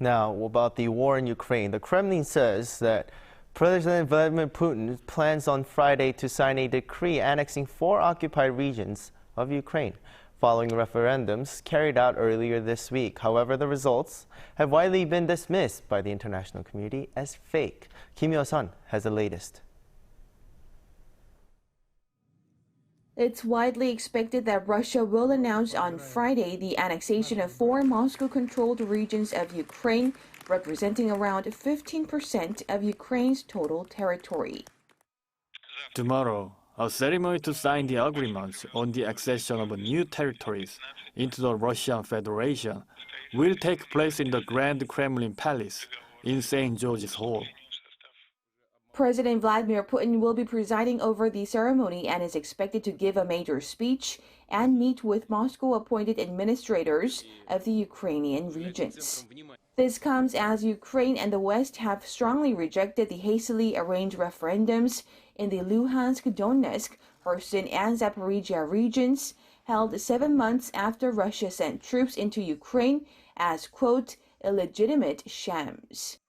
Now, about the war in Ukraine, the Kremlin says that President Vladimir Putin plans on Friday to sign a decree annexing 4 occupied regions of Ukraine, following referendums carried out earlier this week. However, the results have widely been dismissed by the international community as fake. Hyo-sun has the latest. It's widely expected that Russia will announce on Friday the annexation of 4 Moscow-controlled regions of Ukraine, representing around 15% of Ukraine's total territory. Tomorrow, a ceremony to sign the agreements on the accession of new territories into the Russian Federation will take place in the Grand Kremlin Palace in St. George's Hall. President Vladimir Putin will be presiding over the ceremony and is expected to give a major speech and meet with Moscow-appointed administrators of the Ukrainian regions. This comes as Ukraine and the West have strongly rejected the hastily arranged referendums in the Luhansk, Donetsk, Kherson, and Zaporizhia regions, held 7 months after Russia sent troops into Ukraine as, quote, illegitimate shams.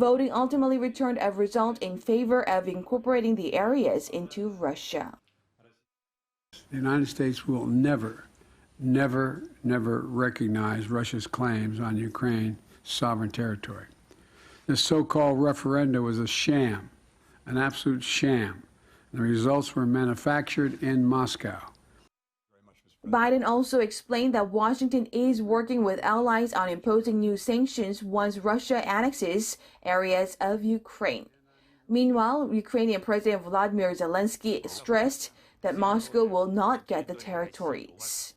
Voting ultimately returned a result in favor of incorporating the areas into Russia. The United States will never recognize Russia's claims on Ukraine's sovereign territory. This so-called referendum was a sham, an absolute sham. The results were manufactured in Moscow. Biden also explained that Washington is working with allies on imposing new sanctions once Russia annexes areas of Ukraine. Meanwhile, Ukrainian President Volodymyr Zelensky stressed that Moscow will not get the territories.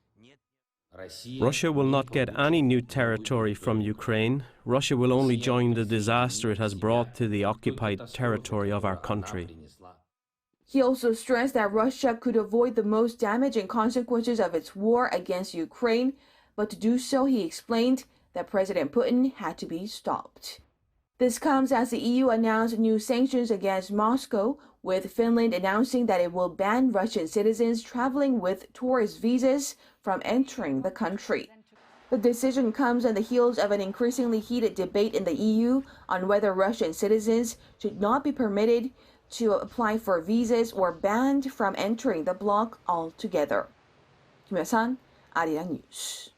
Russia will not get any new territory from Ukraine. Russia will only join the disaster it has brought to the occupied territory of our country. He also stressed that Russia could avoid the most damaging consequences of its war against Ukraine, but to do so, he explained that President Putin had to be stopped. This comes as the EU announced new sanctions against Moscow, with Finland announcing that it will ban Russian citizens traveling with tourist visas from entering the country. The decision comes on the heels of an increasingly heated debate in the EU on whether Russian citizens should not be permitted to apply for visas or banned from entering the bloc altogether. Hyo-sun, Arirang News.